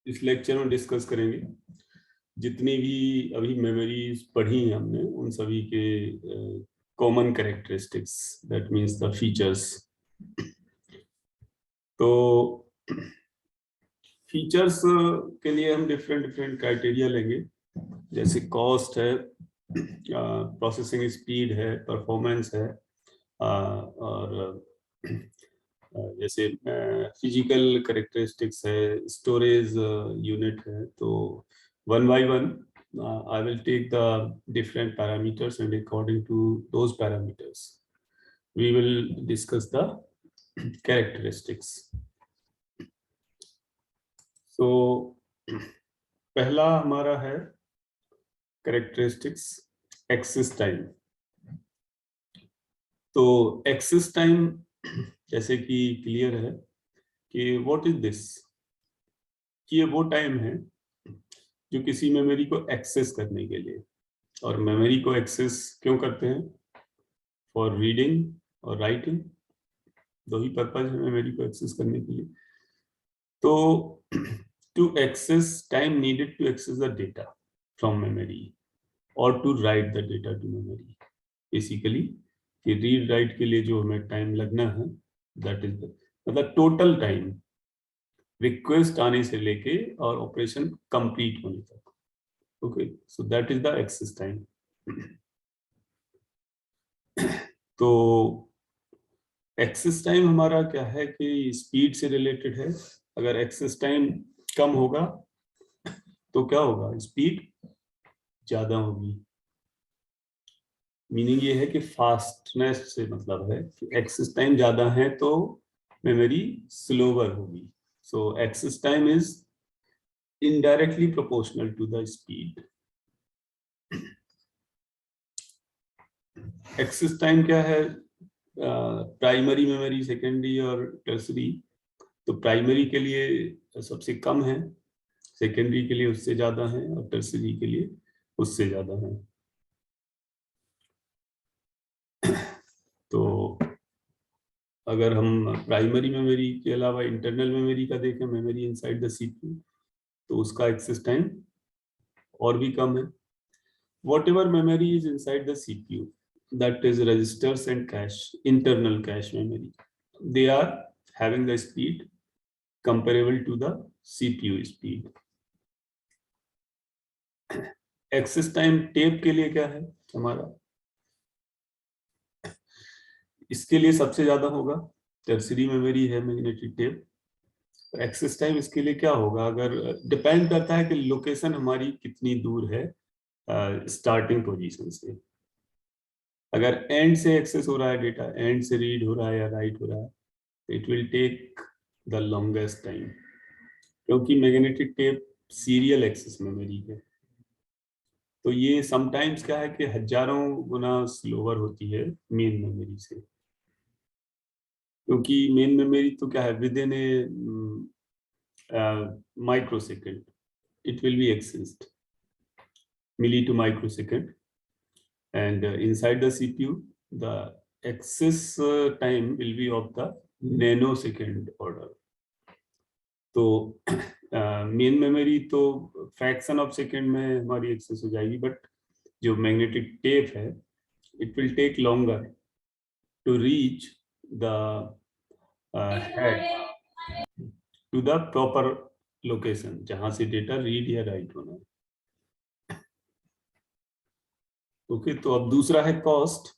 इस लेक्चर में डिस्कस करेंगे जितनी भी अभी मेमोरीज पढ़ी हैं हमने, उन सभी के common characteristics, that means the features. तो फीचर्स के लिए हम डिफरेंट डिफरेंट क्राइटेरिया लेंगे, जैसे कॉस्ट है, प्रोसेसिंग स्पीड है, परफॉर्मेंस है, और जैसे फिजिकल कैरेक्टरिस्टिक्स है, स्टोरेज यूनिट है। तो one by one I will take the different parameters, and according to those parameters we will discuss the characteristics. So पहला हमारा है कैरेक्टरिस्टिक्स एक्सेस टाइम। तो एक्सेस टाइम जैसे कि क्लियर है कि व्हाट इज दिस, कि ये वो टाइम है जो किसी मेमोरी को एक्सेस करने के लिए, और मेमोरी को एक्सेस क्यों करते हैं? फॉर रीडिंग और राइटिंग, दो ही पर्पज है मेमोरी को एक्सेस करने के लिए। तो to access, time needed to access the data from memory और to write the data to memory. Basically कि रीड राइट के लिए जो हमें टाइम लगना है, दैट इज मतलब टोटल टाइम रिक्वेस्ट आने से लेके और ऑपरेशन कंप्लीट होने तक। Okay, so that is the access time. तो एक्सेस टाइम हमारा क्या है कि स्पीड से रिलेटेड है। अगर एक्सेस टाइम कम होगा तो क्या होगा? स्पीड ज्यादा होगी। मीनिंग ये है कि फास्टनेस से मतलब है कि एक्सेस टाइम ज्यादा है तो मेमोरी स्लोवर होगी। So access time is indirectly proportional to the speed. Access time क्या है? प्राइमरी मेमोरी, सेकेंडरी और टर्सरी। तो प्राइमरी के लिए सबसे कम है, सेकेंडरी के लिए उससे ज्यादा है, और टर्सरी के लिए उससे ज्यादा है। तो अगर हम प्राइमरी मेमोरी के अलावा इंटरनल मेमोरी का देखें, मेमोरी इनसाइड द सीपीयू, तो उसका एक्सेस टाइम और भी कम है। Whatever memory is inside the CPU, that is registers and cache, internal cache memory, they are having the speed comparable to the CPU speed. Access time tape के लिए क्या है हमारा? इसके लिए सबसे ज्यादा होगा, टर्सरी मेमोरी है मैग्नेटिक टेप। एक्सेस टाइम इसके लिए क्या होगा? अगर डिपेंड करता है कि लोकेशन हमारी कितनी दूर है स्टार्टिंग पोजीशन से। अगर एंड से एक्सेस हो रहा है डेटा, एंड से रीड हो रहा है या राइट हो रहा है, it will take the longest time, क्योंकि magnetic tape serial access memory है। तो ये समटाइम्स क्या है कि हजारों गुना स्लोअर होती है मेन मेमोरी से, क्योंकि मेन मेमोरी तो क्या है, with in A microsecond it will be accessed, milli to microsecond, and inside the CPU the access time will be of the nanosecond order. तो मेन मेमोरी तो fraction of second में हमारी access हो जाएगी, but जो magnetic tape है it will take longer to reach the head to the proper location जहां से डेटा रीड या राइट होना है। ओके, तो अब दूसरा है कॉस्ट।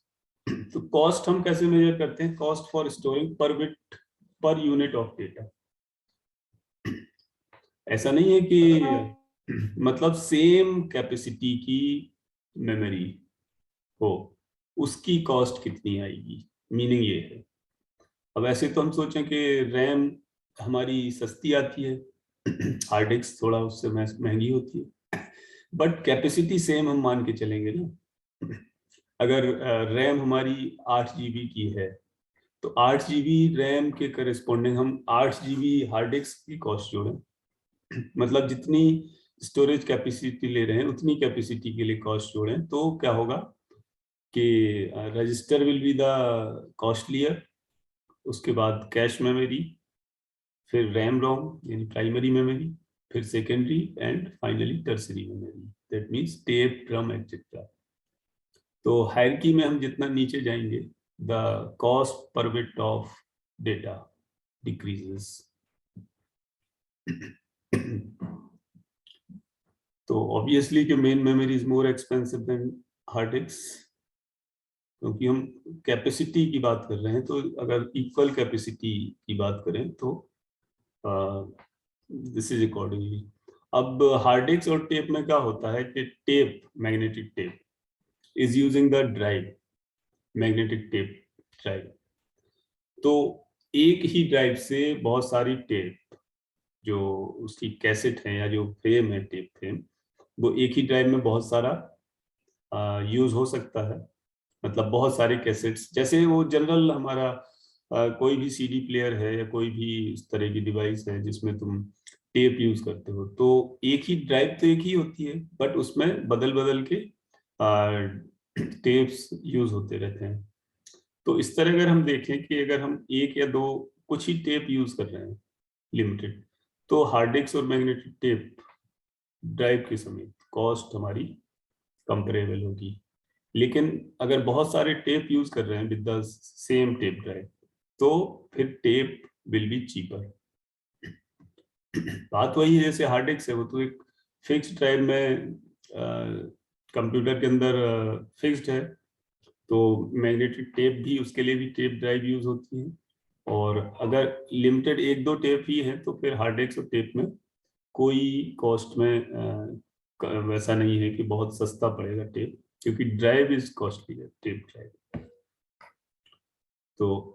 तो कॉस्ट हम कैसे मेजर करते हैं? कॉस्ट फॉर स्टोरिंग पर bit per unit of data. ऐसा नहीं है कि मतलब सेम कैपेसिटी की मेमोरी हो, उसकी कॉस्ट कितनी आएगी, मीनिंग ये है। अब ऐसे तो हम सोचें कि रैम हमारी सस्ती आती है, हार्ड डिस्क थोड़ा उससे महंगी होती है, बट कैपेसिटी सेम हम मान के चलेंगे ना। अगर रैम हमारी 8 GB की है, तो 8 GB रैम के करस्पॉन्डिंग हम 8 GB हार्ड डिस्क की कॉस्ट जोड़ें, मतलब जितनी स्टोरेज कैपेसिटी ले रहे हैं उतनी कैपेसिटी के लिए कॉस्ट जोड़ें, तो क्या होगा कि register will be the costlier, उसके बाद कैश मेमोरी, फिर रैम रोम यानी प्राइमरी मेमोरी, फिर secondary and finally tertiary memory, that means tape, drum etcetera. तो हायरार्की में हम जितना नीचे जाएंगे, the cost per bit of data decreases. तो ऑब्वियसली कि main memory is more expensive than hard disk, क्योंकि हम कैपेसिटी की बात कर रहे हैं। तो अगर इक्वल कैपेसिटी की बात करें तो दिस इज अकॉर्डिंगली। अब हार्ड डिस्क और टेप में क्या होता है कि tape, magnetic tape is using the drive, magnetic tape drive. तो एक ही ड्राइव से बहुत सारी टेप, जो उसकी कैसेट है या जो फ्रेम है, टेप फ्रेम, वो एक ही ड्राइव में बहुत सारा यूज हो सकता है। मतलब बहुत सारे कैसेट्स, जैसे वो जनरल हमारा कोई भी सीडी प्लेयर है या कोई भी इस तरह की डिवाइस है जिसमें तुम टेप यूज करते हो, तो एक ही ड्राइव तो एक ही होती है, बट उसमें बदल बदल के टेप्स यूज होते रहते हैं। तो इस तरह अगर हम देखें कि अगर हम एक या दो कुछ ही टेप यूज कर रहे हैं लिमिटेड, तो हार्ड डिस्क और मैग्नेटिक टेप ड्राइव के समेत कॉस्ट हमारी कंपेरेबल होगी। लेकिन अगर बहुत सारे टेप यूज कर रहे हैं with the same tape drive, तो फिर टेप विल बी चीपर। बात वही है जैसे हार्ड डिस्क है, वो तो एक फिक्स्ड ड्राइव में कंप्यूटर के अंदर फिक्स्ड है। तो मैग्नेटिक टेप भी, उसके लिए भी टेप ड्राइव यूज होती है। और अगर लिमिटेड एक दो टेप ही है तो फिर हार्ड डिस्क और टेप में कोई कॉस्ट में वैसा नहीं है कि बहुत सस्ता पड़ेगा टेप, क्योंकि ड्राइव इज कॉस्टली है, टेप ड्राइव। तो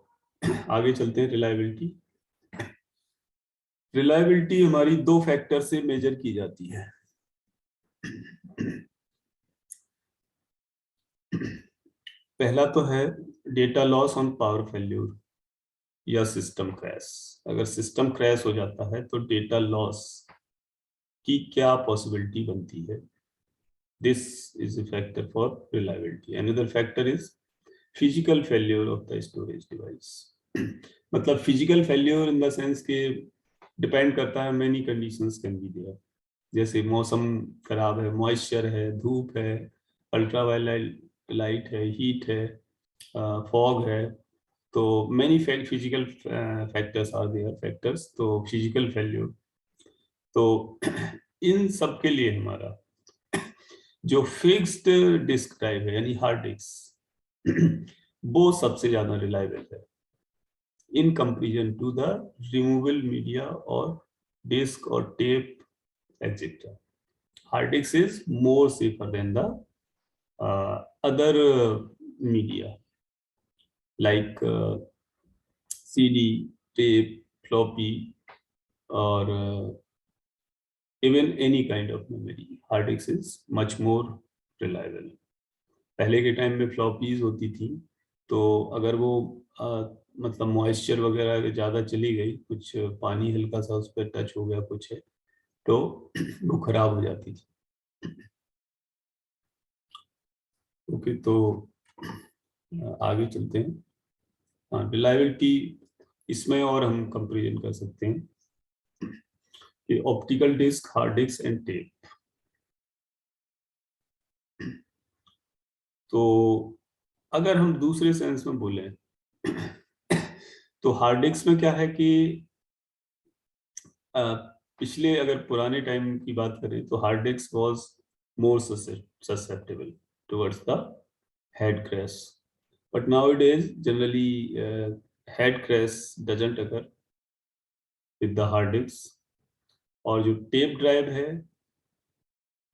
आगे चलते हैं, रिलायबिलिटी। रिलायबिलिटी हमारी दो फैक्टर से मेजर की जाती है। पहला तो है data loss on power failure या सिस्टम क्रैश। अगर सिस्टम क्रैश हो जाता है तो डेटा लॉस की क्या पॉसिबिलिटी बनती है। This is a factor for reliability. Another factor is physical failure of the storage device. मतलब physical failure in the sense के डिपेंड करता है, many conditions can be there. जैसे मौसम खराब है, मॉइस्चर है, धूप है, अल्ट्रावायलेट लाइट है, हीट है, फॉग है। तो many physical factors are there factors, तो फिजिकल फेल्योर। तो इन सब के लिए हमारा जो फिक्स्ड डिस्क ड्राइव है यानी हार्ड डिस्क, वो सबसे ज्यादा रिलायबल है in comparison to the removable media और डिस्क और tape etcetera. Hard disk is more safer than the other media like CD, tape, floppy और even any kind of memory. Hard disk is much more reliable. पहले के time में floppies होती थी, तो अगर वो मतलब मॉइस्चर वगैरह ज़्यादा चली गई, कुछ पानी हल्का सा उस पर टच हो गया कुछ है, तो वो खराब हो जाती थी। ओके, तो आगे चलते हैं। हाँ, रिलायबिलिटी इसमें और हम कंपेरिजन कर सकते हैं कि optical disk, hard disk and tape. तो अगर हम दूसरे सेंस में बोलें तो हार्ड डिस्क में क्या है कि पिछले अगर पुराने टाइम की बात करें तो hard disc was more susceptible towards the head crash, but nowadays generally head crash doesn't occur with the hard disk। और जो टेप ड्राइव है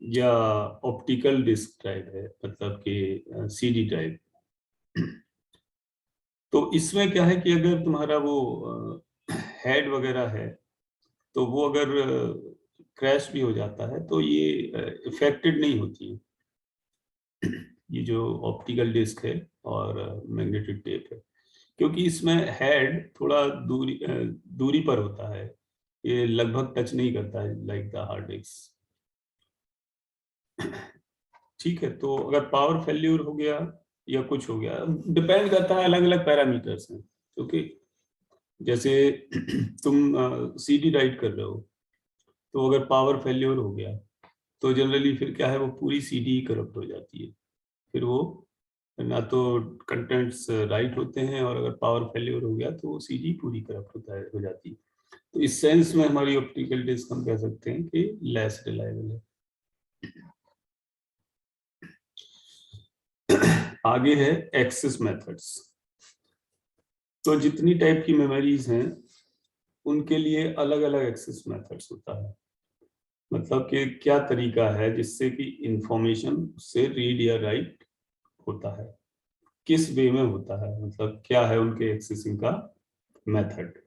या ऑप्टिकल डिस्क ड्राइव है, मतलब कि सीडी ड्राइव, तो इसमें क्या है कि अगर तुम्हारा वो हेड वगैरह है, तो वो अगर क्रैश भी हो जाता है तो ये इफेक्टेड नहीं होती है, ये जो ऑप्टिकल डिस्क है और मैग्नेटिक टेप है, क्योंकि इसमें हेड थोड़ा दूरी पर होता है, ये लगभग टच नहीं करता है लाइक द हार्ड डिस्क। ठीक है, तो अगर पावर फेल्यूर हो गया या कुछ हो गया, डिपेंड करता है, अलग अलग पैरामीटर्स हैं। क्योंकि जैसे तुम सीडी राइट कर रहे हो, तो अगर पावर फेल्योर हो गया तो जनरली फिर क्या है, वो पूरी सीडी करप्ट हो जाती है। फिर वो ना तो कंटेंट्स राइट होते हैं, और अगर पावर फेल्योर हो गया तो वो सीडी पूरी करप्ट हो जाती है। तो इस सेंस में हमारी ऑप्टिकल डिस्क हम कह सकते हैं कि लेस रिलायबल है। आगे है एक्सेस मेथड्स। तो जितनी टाइप की मेमोरीज हैं उनके लिए अलग अलग एक्सेस मेथड्स होता है। मतलब कि क्या तरीका है जिससे कि इंफॉर्मेशन से रीड या राइट होता है, किस वे में होता है, मतलब क्या है उनके एक्सेसिंग का मेथड।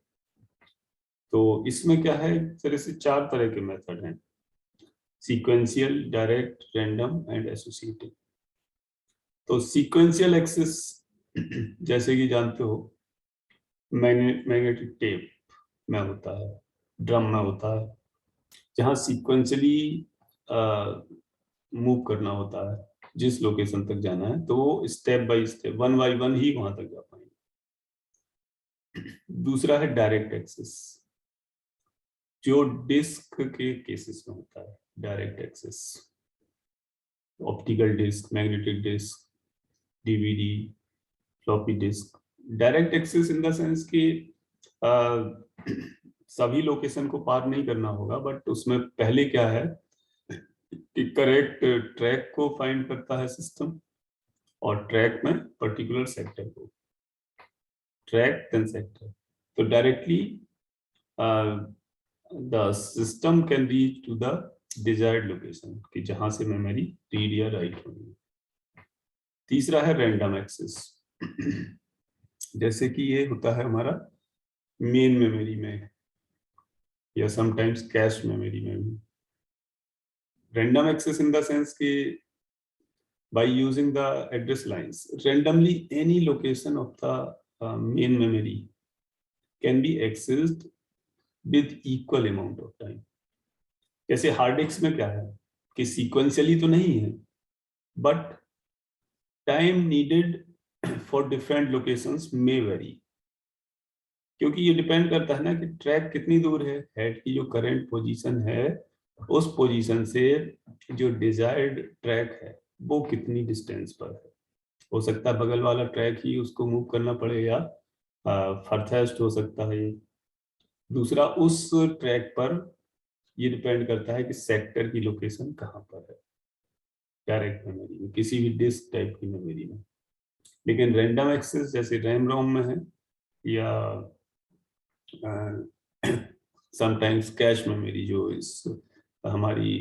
तो इसमें क्या है, एक तरह से 4 तरह के मेथड हैं: sequential, direct, random and associative. तो सीक्वेंशियल एक्सेस जैसे कि जानते हो, मैग्नेटिक टेप में होता है, ड्रम में होता है, जहाँ सीक्वेंशियली मूव करना होता है, जिस लोकेशन तक जाना है तो वो step by step, one by one ही वहां तक जा पाएंगे। दूसरा है डायरेक्ट एक्सेस, जो डिस्क के केसेस में होता है। Direct access, optical disk, magnetic disk, DVD, floppy disk. Direct access in the sense कि सभी लोकेशन को पार नहीं करना होगा, बट उसमें पहले क्या है कि करेक्ट ट्रैक को फाइंड करता है सिस्टम, और ट्रैक में पर्टिकुलर सेक्टर को, ट्रैक देन सेक्टर। तो directly the system can reach to the desired location, कि जहां से मेमोरी रीड या राइट होगी। तीसरा है रैंडम एक्सेस। जैसे कि ये होता है हमारा मेन मेमोरी में, या समटाइम्स कैश मेमोरी में भी। Random access in the sense कि by using the address lines, randomly any location of the main memory can be accessed with equal amount of time. जैसे हार्ड डिस्क में क्या है कि सीक्वेंशियली तो नहीं है, but time needed for different locations may very, क्योंकि ये डिपेंड करता है ना कि ट्रैक कितनी दूर है, हेड की जो करंट पोजीशन है उस पोजीशन से जो डिजायर्ड ट्रैक है वो कितनी डिस्टेंस पर है। हो सकता है बगल वाला ट्रैक ही उसको मूव करना पड़े, या फर्थेस्ट हो सकता है ये। दूसरा, उस ट्रैक पर ये डिपेंड करता है कि सेक्टर की लोकेशन कहाँ पर है, डायरेक्ट मेमोरी में, किसी भी डिस्क टाइप की मेमोरी में। लेकिन रैंडम एक्सेस जैसे रैम रोम में है, या समटाइम्स कैश मेमोरी, जो इस हमारी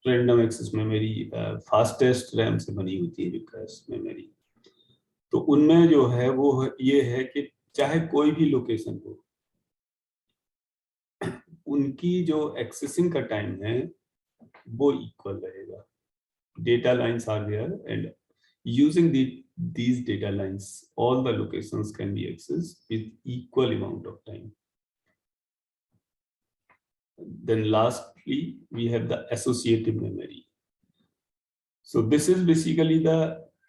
random access memory fastest RAM से बनी होती है, जो कैश मेमोरी, तो उनमें जो है वो ये है कि चाहे कोई भी लोकेशन हो, उनकी जो एक्सेसिंग का टाइम है वो इक्वल रहेगा। Data lines are there, and using these data lines all the locations can be accessed with equal amount of time. Then lastly we have the associative memory. So this is basically the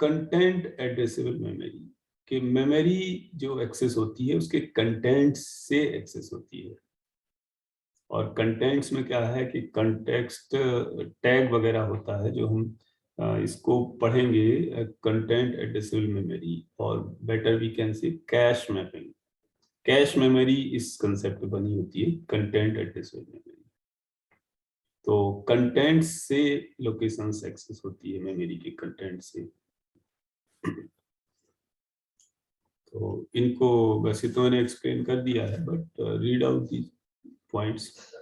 content addressable memory, कि memory जो access होती है उसके content से access होती है। और contents में क्या है कि कंटेक्स्ट टैग वगैरह होता है, जो हम इसको पढ़ेंगे कंटेंट एड्रेसेबल मेमोरी, और better we can say cache mapping. Cache memory इस कंसेप्ट पे बनी होती है, कंटेंट एड्रेसेबल मेमोरी। तो कंटेंट से लोकेशंस एक्सेस होती है, मेमोरी के कंटेंट से। तो इनको वैसे तो मैंने एक्सप्लेन कर दिया है, but read out the points.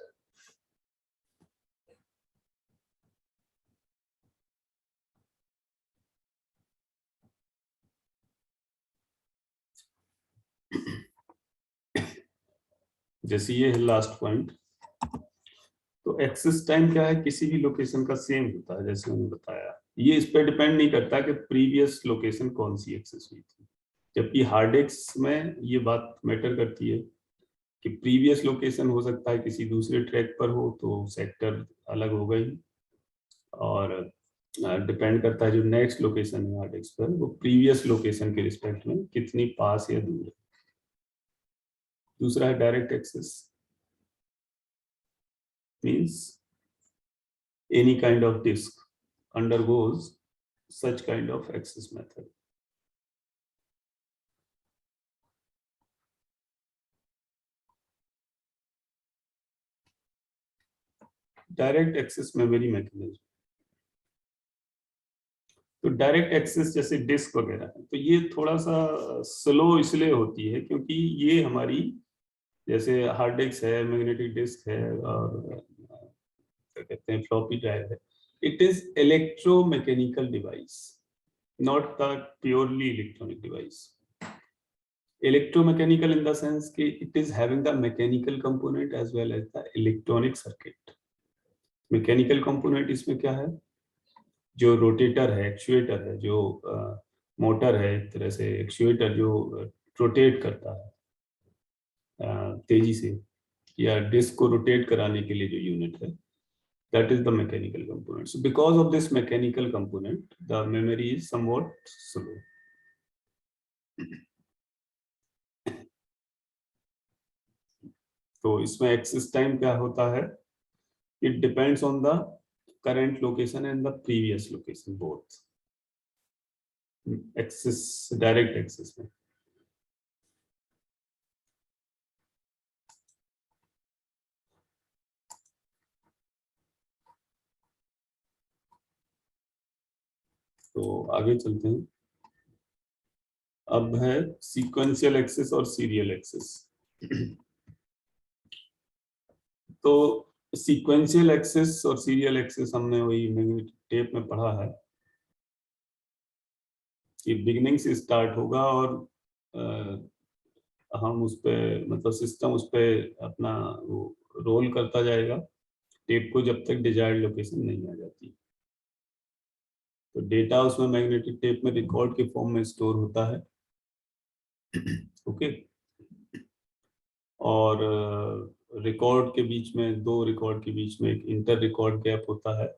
जैसे ये है लास्ट पॉइंट। तो एक्सेस टाइम क्या है, किसी भी लोकेशन का सेम होता है, जैसे मैंने बताया। ये इस पर डिपेंड नहीं करता कि प्रीवियस लोकेशन कौन सी एक्सेस हुई थी, जबकि हार्ड डिस्क में ये बात मैटर करती है कि प्रीवियस लोकेशन हो सकता है किसी दूसरे ट्रैक पर हो, तो सेक्टर अलग हो गई, और डिपेंड करता है जो नेक्स्ट लोकेशन है हार्ड डिस्क पर, वो प्रीवियस लोकेशन के रिस्पेक्ट में कितनी पास या दूर है। दूसरा है direct access. means any kind of disk undergoes such kind of access method. Direct access memory mechanism, तो डायरेक्ट एक्सेस जैसे डिस्क वगैरह है, तो ये थोड़ा सा स्लो इसलिए होती है क्योंकि ये हमारी जैसे हार्ड डिस्क है, मैग्नेटिक डिस्क है, और क्या कहते हैं फ्लॉपी ड्राइव है, it is electromechanical device, not the purely electronic device. Electromechanical in the sense कि it is having the mechanical component as well as the electronic circuit. Mechanical component इसमें क्या है, जो रोटेटर है, एक्चुएटर है, जो motor है, एक तरह से एक्चुएटर जो रोटेट करता है तेजी से, या डिस्क को रोटेट कराने के लिए जो यूनिट है, that is the mechanical component. So because of this mechanical component, the memory is somewhat slow. तो इसमें एक्सेस टाइम क्या होता है, it depends on the current location and the previous location both. Access, direct access में तो आगे चलते हैं. अब है सीक्वेंशियल एक्सेस और सीरियल एक्सेस. तो सीक्वेंशियल एक्सेस और सीरियल एक्सेस हमने वही मैग्नेटिक टेप में पढ़ा है कि बिगिनिंग से स्टार्ट होगा और हम उस पे मतलब सिस्टम उस पे अपना वो रोल करता जाएगा टेप को जब तक डिजायर्ड लोकेशन नहीं आ जाती. तो डेटा उसमें मैग्नेटिक टेप में रिकॉर्ड के फॉर्म में स्टोर होता है. ओके. और रिकॉर्ड के बीच में, दो रिकॉर्ड के बीच में एक इंटर रिकॉर्ड गैप होता है,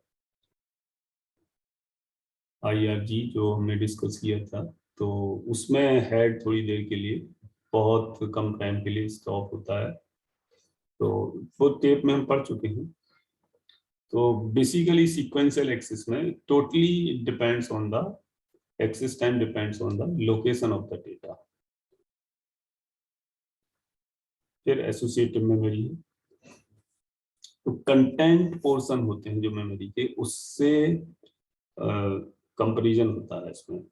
IRG, जो हमने डिस्कस किया था. तो उसमें हेड थोड़ी देर के लिए, बहुत कम टाइम के लिए स्टॉप होता है. तो वो टेप में हम पढ़ चुके हैं. तो बेसिकली सीक्वेंशियल एक्सेस में totally depends on the access time, depends on the location of the data. फिर एसोसिएटिव मेमोरी है. तो कंटेंट पोर्शन होते हैं जो मेमोरी के, उससे कंपैरिजन होता है इसमें.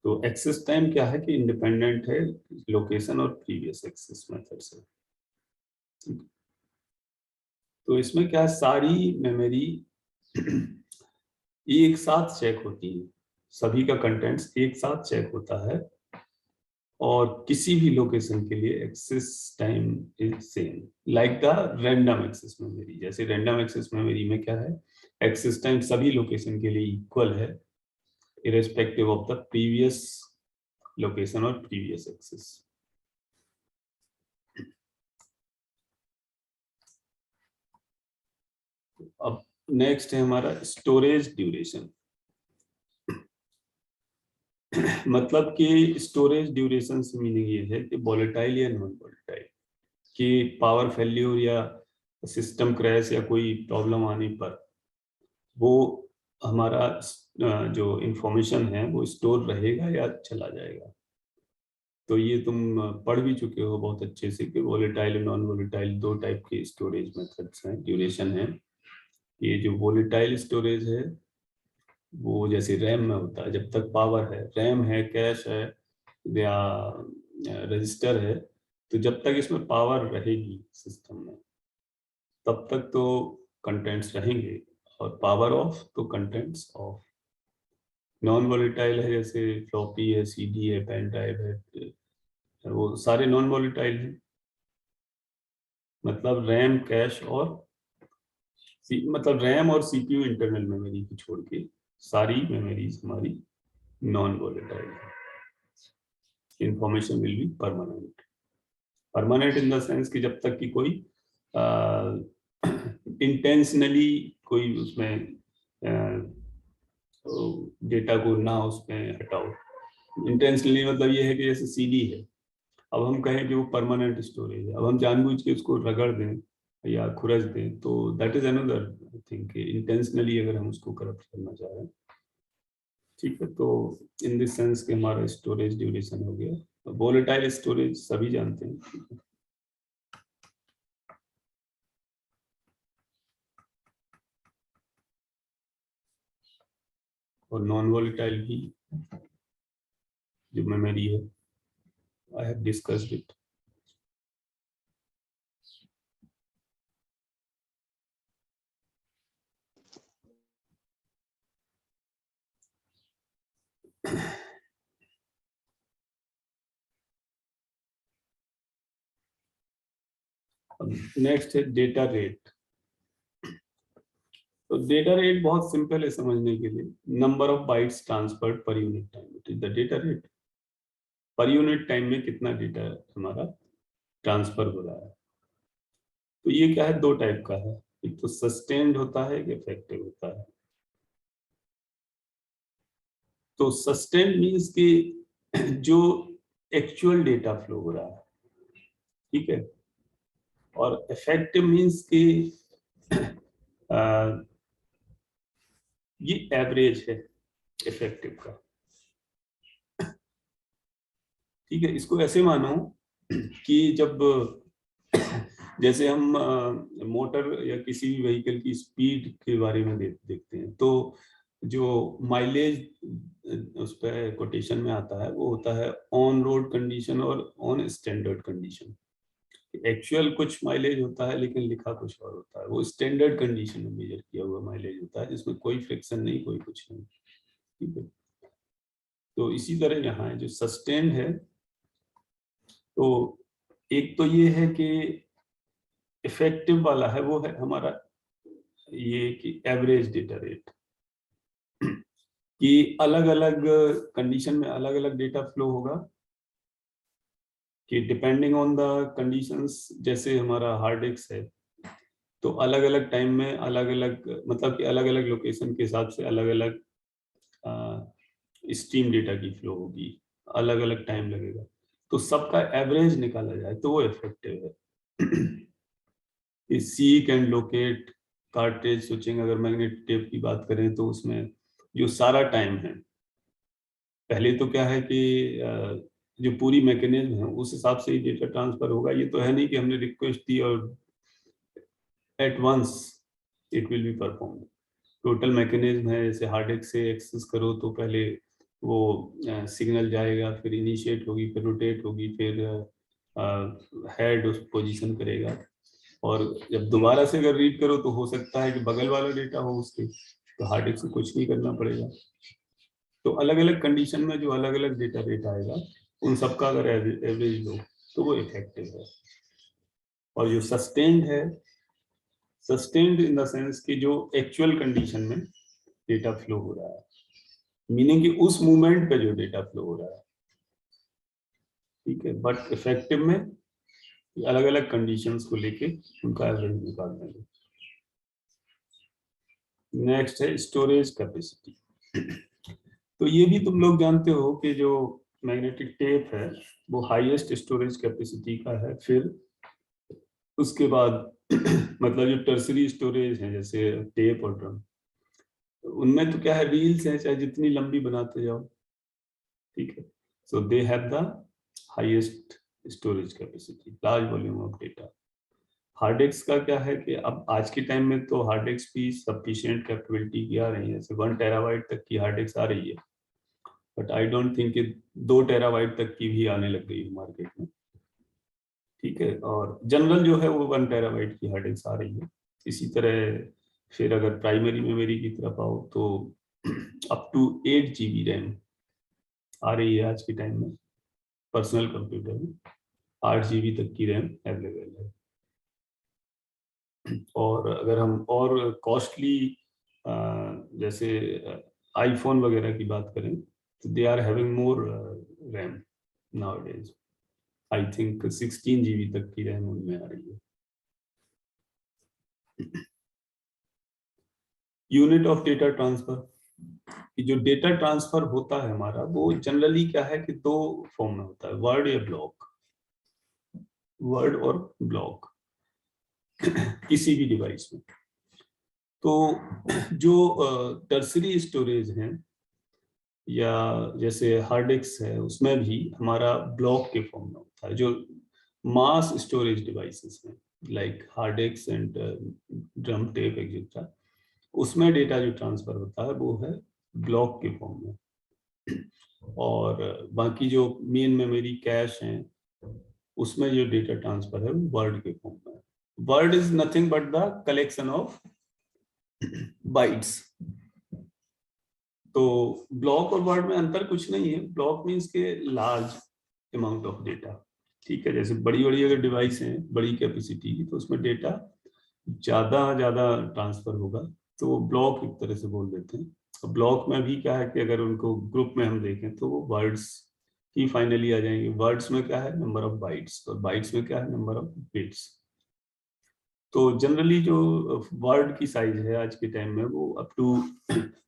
तो एक्सेस टाइम क्या है कि इंडिपेंडेंट है लोकेशन और प्रीवियस एक्सेस मेथड से. तो इसमें क्या, सारी मेमोरी एक साथ चेक होती है, सभी का कंटेंट्स एक साथ चेक होता है, और किसी भी लोकेशन के लिए access time is same like the random access memory. जैसे रैंडम एक्सेस मेमोरी में क्या है, एक्सेस टाइम सभी लोकेशन के लिए इक्वल है irrespective of the previous location और प्रीवियस एक्सेस. अब नेक्स्ट है हमारा स्टोरेज ड्यूरेशन. मतलब कि स्टोरेज ड्यूरेशन से मीनिंग ये है कि वोलेटाइल या नॉन वोलेटाइल, कि पावर फेल्यूर या सिस्टम क्रैश या कोई प्रॉब्लम आने पर वो हमारा जो इंफॉर्मेशन है वो स्टोर रहेगा या चला जाएगा. तो ये तुम पढ़ भी चुके हो बहुत अच्छे से कि वोलेटाइल और नॉन वोलेटाइल दो टाइप के स्टोरेज मेथड्स हैं, ड्यूरेशन है. ये जो वोलेटाइल स्टोरेज है वो जैसे रैम में होता है, जब तक पावर है, रैम है, कैश है या रजिस्टर है, तो जब तक इसमें पावर रहेगी सिस्टम में तब तक तो कंटेंट्स रहेंगे, और पावर ऑफ तो कंटेंट्स ऑफ. नॉन वोलेटाइल है जैसे फ्लॉपी है, CD है, पेन ड्राइव है, वो सारे नॉन वोलेटाइल हैं. मतलब रैम, कैश और मतलब रैम और CPU इंटरनल मेमोरी की छोड़ के सारी मेमोरीज हमारी नॉन वोलेटाइल है. Information will be permanent. Permanent in the sense कि जब तक कि कोई इंटेंशनली कोई उसमें डेटा को ना उसमें हटाओ. इंटेंशनली मतलब ये है कि जैसे CD है, अब हम कहें कि वो परमानेंट स्टोरेज है, अब हम जानबूझ के उसको रगड़ दें या खुरच दें, तो that is another thing, intentionally अगर हम उसको करप्ट करना चाह रहे हैं। ठीक है, तो इन दिस सेंस कि हमारा स्टोरेज ड्यूरेशन हो गया। वोलेटाइल स्टोरेज सभी जानते हैं, और नॉन वोलेटाइल भी जो मेमोरी है, I have discussed it. Next है डेटा रेट। तो डेटा रेट बहुत सिंपल है समझने के लिए, number of bytes transferred per unit time, it is the data rate. Per unit time में कितना डेटा हमारा ट्रांसफर हो रहा है। तो ये क्या है, दो टाइप का है, एक तो सस्टेन्ड होता है, एक इफेक्टिव होता है। तो सस्टेन्ड मीन्स कि जो एक्चुअल डेटा फ्लो हो रहा है, ठीक है, और इफेक्टिव मीन्स कि ये एवरेज है इफेक्टिव का। ठीक है, इसको ऐसे मानो कि जब जैसे हम मोटर या किसी भी व्हीकल की स्पीड के बारे में देखते हैं, तो जो माइलेज उस पर कोटेशन में आता है वो होता है ऑन रोड कंडीशन और ऑन स्टैंडर्ड कंडीशन। एक्चुअल कुछ माइलेज होता है लेकिन लिखा कुछ और होता है, वो स्टैंडर्ड कंडीशन में मेजर किया हुआ माइलेज होता है, जिसमें कोई फ्रिक्शन नहीं, कोई कुछ नहीं। ठीक है, तो इसी तरह यहाँ है जो सस्टेन है। तो एक तो ये है कि इफेक्टिव वाला है, वो है हमारा ये कि एवरेज डेटा रेट, कि अलग अलग कंडीशन में अलग अलग डेटा फ्लो होगा, कि डिपेंडिंग ऑन द कंडीशंस। जैसे हमारा हार्ड डिस्क है, तो अलग अलग टाइम में अलग अलग, मतलब कि अलग अलग लोकेशन के हिसाब से अलग अलग स्ट्रीम डेटा की फ्लो होगी, अलग अलग टाइम लगेगा। तो सबका एवरेज निकाला जाए तो वो इफेक्टिव है। सी कैन लोकेट कार्ट्रिज स्विचिंग, अगर मैग्नेटिक टेप की बात करें तो उसमें जो सारा टाइम है, पहले तो क्या है कि जो पूरी मैकेनिज्म है उस हिसाब से ही डेटा ट्रांसफर होगा। ये तो है नहीं कि हमने रिक्वेस्ट दी और at once it will be perform. Total mechanism है, जैसे हार्ड डिस्क से एक्सेस करो तो पहले वो सिग्नल जाएगा, फिर इनिशिएट होगी, फिर रोटेट होगी, फिर हेड उस पोजीशन करेगा, और जब दोबारा से अगर रीड करो तो हो सकता है कि बगल वाला डेटा हो उसके, तो हार्ड डिस्क से कुछ नहीं करना पड़ेगा। तो अलग अलग कंडीशन में जो अलग अलग डेटा रेट आएगा, उन सबका अगर एवरेज लो तो वो इफेक्टिव है। और जो सस्टेन्ड है, सस्टेन्ड इन द सेंस कि जो एक्चुअल कंडीशन में डेटा फ्लो हो रहा है, मीनिंग कि उस मूवमेंट पे जो डेटा फ्लो हो रहा है। ठीक है, बट इफेक्टिव में अलग अलग कंडीशंस को लेके उनका एवरेज निकाल देंगे। नेक्स्ट है स्टोरेज कैपेसिटी। तो ये भी तुम लोग जानते हो कि जो मैग्नेटिक टेप है वो हाईएस्ट स्टोरेज कैपेसिटी का है। फिर उसके बाद मतलब जो टर्सरी स्टोरेज है जैसे टेप और ड्रम, उनमें तो क्या है, रील्स है, चाहे जितनी लंबी बनाते जाओ। ठीक है, so they have the highest storage capacity, large volume of data. Hard disk का क्या है कि अब आज के टाइम में तो हार्ड डिस्क भी सफिशिएंट कैपेबिलिटी की आ रही है, जैसे 1 टेराबाइट तक की हार्ड डिस्क आ रही है, बट आई डोंट थिंक कि 2 टेराबाइट तक की भी आने लग गई है मार्केट में। ठीक है, और जनरल जो है वो 1 टेराबाइट की हार्ड डिस्क आ रही है। इसी तरह फिर अगर प्राइमरी मेमोरी की तरफ आओ तो अप टू 8 GB रैम आ रही है आज के टाइम में। पर्सनल कंप्यूटर में 8 GB तक की रैम अवेलेबल है। और अगर हम और कॉस्टली जैसे आईफोन वगैरह की बात करें तो they are having more RAM nowadays. I think 16 GB तक की रैम उनमें आ रही है। यूनिट ऑफ डेटा ट्रांसफर, जो डेटा ट्रांसफर होता है हमारा वो जनरली क्या है कि दो फॉर्म में होता है, वर्ड या ब्लॉक। वर्ड और ब्लॉक। किसी भी डिवाइस में। तो जो टर्सरी स्टोरेज हैं या जैसे हार्ड डिस्क है, उसमें भी हमारा ब्लॉक के फॉर्म में होता है। जो मास स्टोरेज डिवाइसेस हैं like hard disk and drum tape etcetera, उसमें डेटा जो ट्रांसफर होता है वो है ब्लॉक के फॉर्म में। और बाकी जो मेन मेमोरी कैश हैं, उसमें जो डेटा ट्रांसफर है वो वर्ड के फॉर्म में। Word is nothing but the collection of bytes. तो ब्लॉक और वर्ड में अंतर कुछ नहीं है। ब्लॉक मीन्स के लार्ज अमाउंट ऑफ डेटा, ठीक है। जैसे बड़ी बड़ी अगर डिवाइस है, बड़ी कैपेसिटी की, तो उसमें डेटा ज्यादा ट्रांसफर होगा, तो वो ब्लॉक एक तरह से बोल देते हैं। ब्लॉक में भी क्या है कि अगर उनको ग्रुप में हम देखें तो वो वर्ड्स ही फाइनली आ जाएंगे। वर्ड्स में क्या है, नंबर ऑफ बाइट्स, और बाइट्स में क्या है, नंबर ऑफ बिट्स। तो जनरली जो वर्ड की साइज है आज के टाइम में वो up to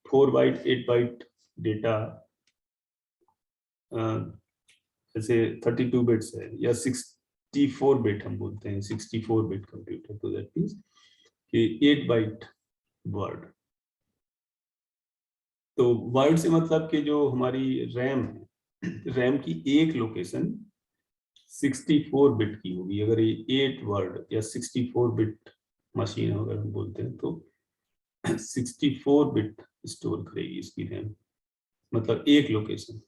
4 byte 8 byte data, जैसे 32 बिट्स है या 64 बिट हम बोलते हैं, 64 बिट कंप्यूटर, तो दैट मीन्स कि 8 बाइट वर्ड। तो वर्ड से मतलब कि जो हमारी रैम है, रैम की एक लोकेशन 64 बिट की होगी। अगर ये 8 वर्ड या 64 बिट मशीन अगर हम बोलते हैं तो 64 बिट स्टोर करेगी इसकी रैम, मतलब एक लोकेशन।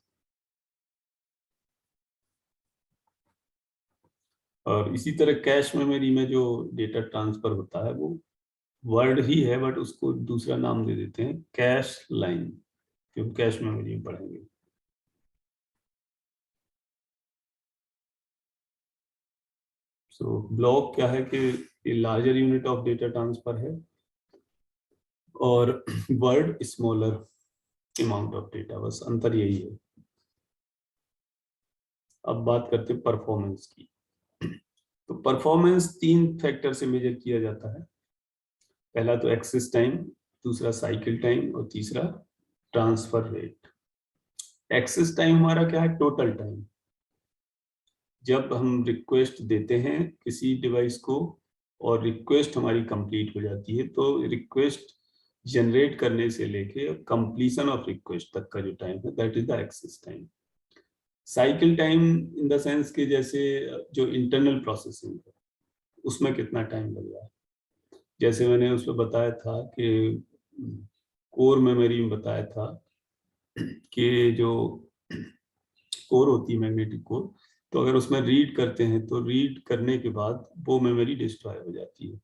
और इसी तरह कैश मेमोरी में जो डेटा ट्रांसफर होता है वो वर्ड ही है, बट उसको दूसरा नाम दे देते हैं कैश लाइन, जो कैश मेमोरी में पढ़ेंगे। सो ब्लॉक क्या है कि larger unit of data transfer है, और word smaller amount of data, बस अंतर यही है। अब बात करते हैं परफॉर्मेंस की। तो परफॉर्मेंस 3 फैक्टर से मेजर किया जाता है। पहला तो एक्सेस टाइम, दूसरा साइकिल टाइम, और तीसरा ट्रांसफर रेट। एक्सेस टाइम हमारा क्या है, टोटल टाइम। जब हम रिक्वेस्ट देते हैं किसी डिवाइस को और रिक्वेस्ट हमारी कंप्लीट हो जाती है, तो रिक्वेस्ट जनरेट करने से लेके कंप्लीशन ऑफ रिक्वेस्ट तक का जो टाइम है, that is the access time. Cycle time in the sense कि जैसे जो इंटरनल प्रोसेसिंग है उसमें कितना टाइम लग रहा है। जैसे मैंने उसमें बताया था कि कोर मेमोरी में बताया था कि जो कोर होती है मैग्नेटिक कोर, तो अगर उसमें रीड करते हैं तो रीड करने के बाद वो मेमोरी डिस्ट्रॉय हो जाती है।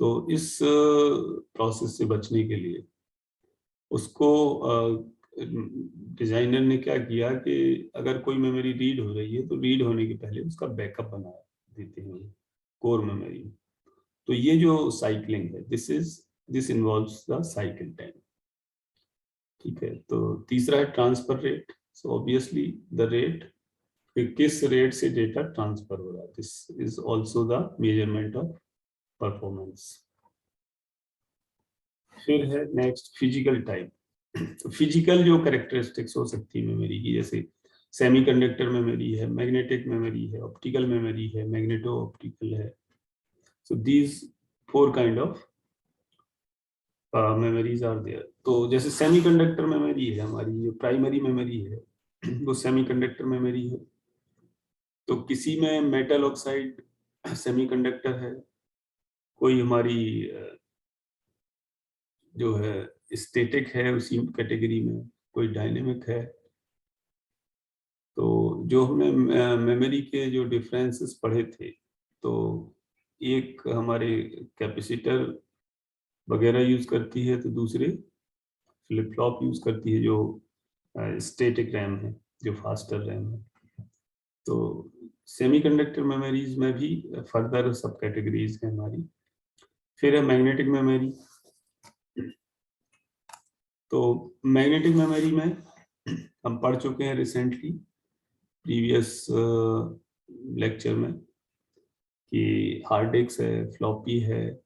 तो इस प्रोसेस से बचने के लिए उसको डिजाइनर ने क्या किया कि अगर कोई मेमोरी रीड हो रही है तो रीड होने के पहले उसका बैकअप बना देते हैं कोर मेमोरी में। तो ये जो साइक्लिंग है, this involves the cycle time, ठीक है। तो तीसरा है transfer rate. So obviously the rate, किस रेट से डेटा ट्रांसफर हो रहा है, this is also the measurement of performance. फिर है नेक्स्ट फिजिकल टाइप। तो फिजिकल जो कैरेक्टरिस्टिक्स हो सकती है मेमोरी की, जैसे सेमीकंडक्टर मेमोरी है, मैग्नेटिक मेमोरी है, ऑप्टिकल मेमोरी है, मैग्नेटो ऑप्टिकल है। So these 4 kind of memories are there. तो जैसे सेमीकंडक्टर मेमोरी है, हमारी जो प्राइमरी मेमोरी है वो सेमीकंडक्टर मेमोरी है। तो किसी में मेटल ऑक्साइड सेमीकंडक्टर है, कोई हमारी जो है स्टैटिक है उसी कैटेगरी में, कोई डायनेमिक है। तो जो हमने मेमोरी के जो डिफरेंसेस पढ़े थे, तो एक हमारे कैपेसिटर वगैरह यूज करती है, तो दूसरे फ्लिप फ्लॉप यूज करती है जो स्टैटिक रैम है, जो फास्टर रैम है। तो सेमीकंडक्टर मेमोरीज में भी फर्दर सब कैटेगरीज हैं हमारी। फिर है मैग्नेटिक मेमोरी। तो मैग्नेटिक मेमोरी में हम पढ़ चुके हैं रिसेंटली प्रीवियस लेक्चर में कि हार्ड डिस्क है, फ्लॉपी है,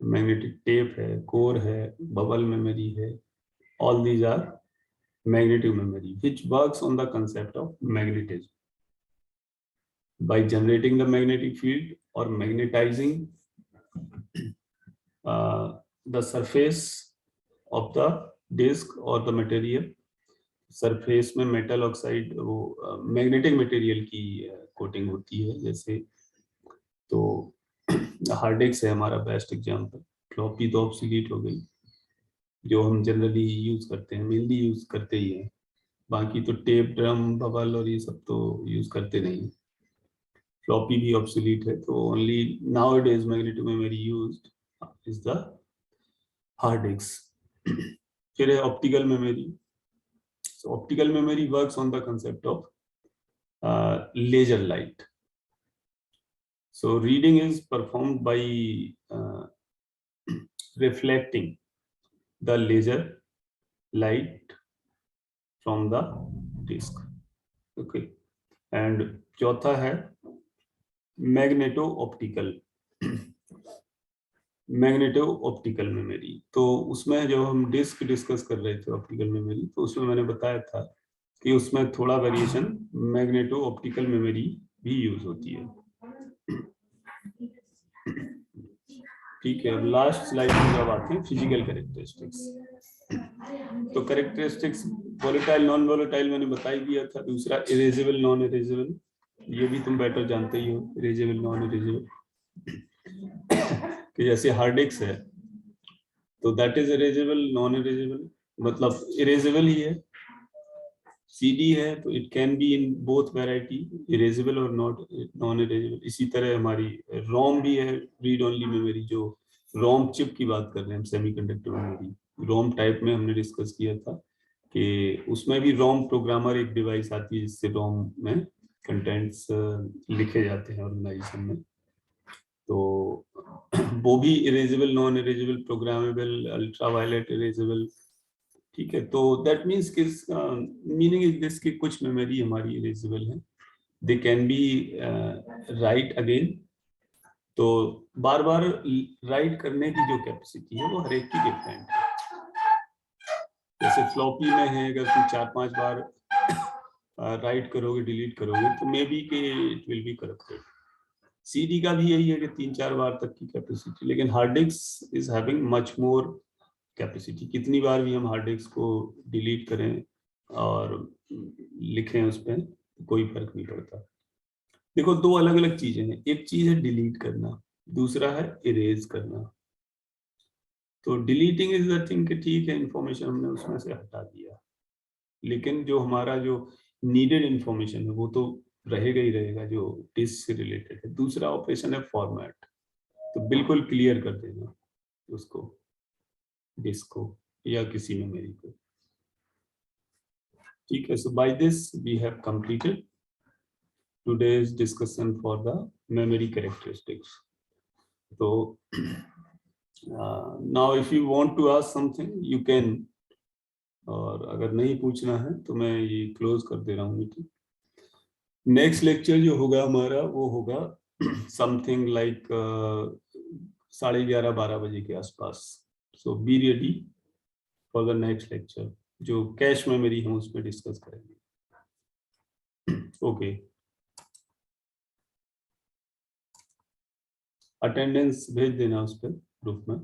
मैग्नेटिक टेप है, कोर है, बबल मेमोरी है। All these are magnetic memory which works on the concept of magnetism by generating the magnetic field or magnetizing the surface of the disk और the material. Surface में metal oxide, वो magnetic material की coating होती है जैसे। तो hard disk है हमारा बेस्ट एग्जांपल। फ्लॉपी तो ऑब्सोलीट हो गई, जो हम जनरली यूज करते हैं, मेनली यूज करते ही हैं। बाकी तो टेप, ड्रम, बबल और ये सब तो यूज करते नहीं। फ्लॉपी भी ऑब्सोलीट है, तो only nowadays magnetic memory used is the hard disk. फिर है optical memory. So optical memory works on the concept of laser light. So reading is performed by reflecting the laser light from the disk. Okay. And चौथा है magneto optical memory. तो उसमें जब हम disc discuss कर रहे थे optical memory, तो उसमें मैंने बताया था कि उसमें थोड़ा वेरिएशन मैग्नेटो ऑप्टिकल मेमोरी भी यूज होती है। ठीक है, अब लास्ट स्लाइड में जब आते हैं फिजिकल कैरेक्टरिस्टिक्स। तो कैरेक्टरिस्टिक्स वोलेटाइल, नॉन वोलेटाइल मैंने बता ही दिया था। दूसरा इरेजेबल, नॉन इरेजेबल, ये भी तुम बेटर जानते ही हो, इरेजेबल नॉन इरेजेबल। कि जैसे हार्ड डिस्क है तो that is erasable, non erasable, मतलब इरेजेबल ही है। सीडी है तो it can be in both variety, erasable और नॉट नॉन इरेजेबल। इसी तरह हमारी रोम भी है, रीड ओनली मेमोरी। जो रोम चिप की बात कर रहे हैं हम, सेमीकंडक्टर मेमोरी, रोम टाइप में हमने डिस्कस किया था कि उसमें भी रोम प्रोग्रामर एक डिवाइस आती है जिससे रोम में कंटेंट्स लिखे जाते हैं ऑर्गेनाइजेशन में। तो वो भी erasable, non erasable, programmable, ultra violet erasable. ठीक है, तो दैट मीन्स कि मीनिंग इज दिस कि कुछ मेमोरी हमारी इरेजेबल है, they can be write again. तो बार बार राइट करने की जो कैपेसिटी है वो हर एक की डिफरेंट है। जैसे फ्लॉपी में है, अगर तुम 4-5 बार राइट करोगे, डिलीट करोगे, तो मे बी के it will B corrupted. CD का भी यही है कि 3-4 बार तक की कैपेसिटी, लेकिन hard disk is having much more capacity. कितनी बार भी हम हार्ड डिस्क को डिलीट करें और लिखें उस पर, कोई फर्क नहीं पड़ता। देखो, दो अलग अलग चीजें हैं, एक चीज है डिलीट करना, दूसरा है इरेज करना। तो डिलीटिंग इज द थिंग कि ठीक है, इंफॉर्मेशन हमने उसमें से हटा दिया, लेकिन जो हमारा जो नीडेड इंफॉर्मेशन है वो तो रहेगा ही रहेगा, जो डिस्क से रिलेटेड है। दूसरा ऑपरेशन है फॉर्मेट, तो बिल्कुल क्लियर कर देना उसको, डिस्क को या किसी मेमोरी को। ठीक है, so by this we have completed today's discussion for the memory characteristics. So now if you want to ask something you can, और अगर नहीं पूछना है तो मैं ये क्लोज कर दे रहा हूँ मीटिंग। नेक्स्ट लेक्चर जो होगा हमारा वो होगा समथिंग लाइक 11:30-12 बजे के आसपास। So be ready for the next lecture, जो कैश मेमोरी हम उसमें डिस्कस करेंगे। ओके, अटेंडेंस भेज देना उस पर ग्रुप में।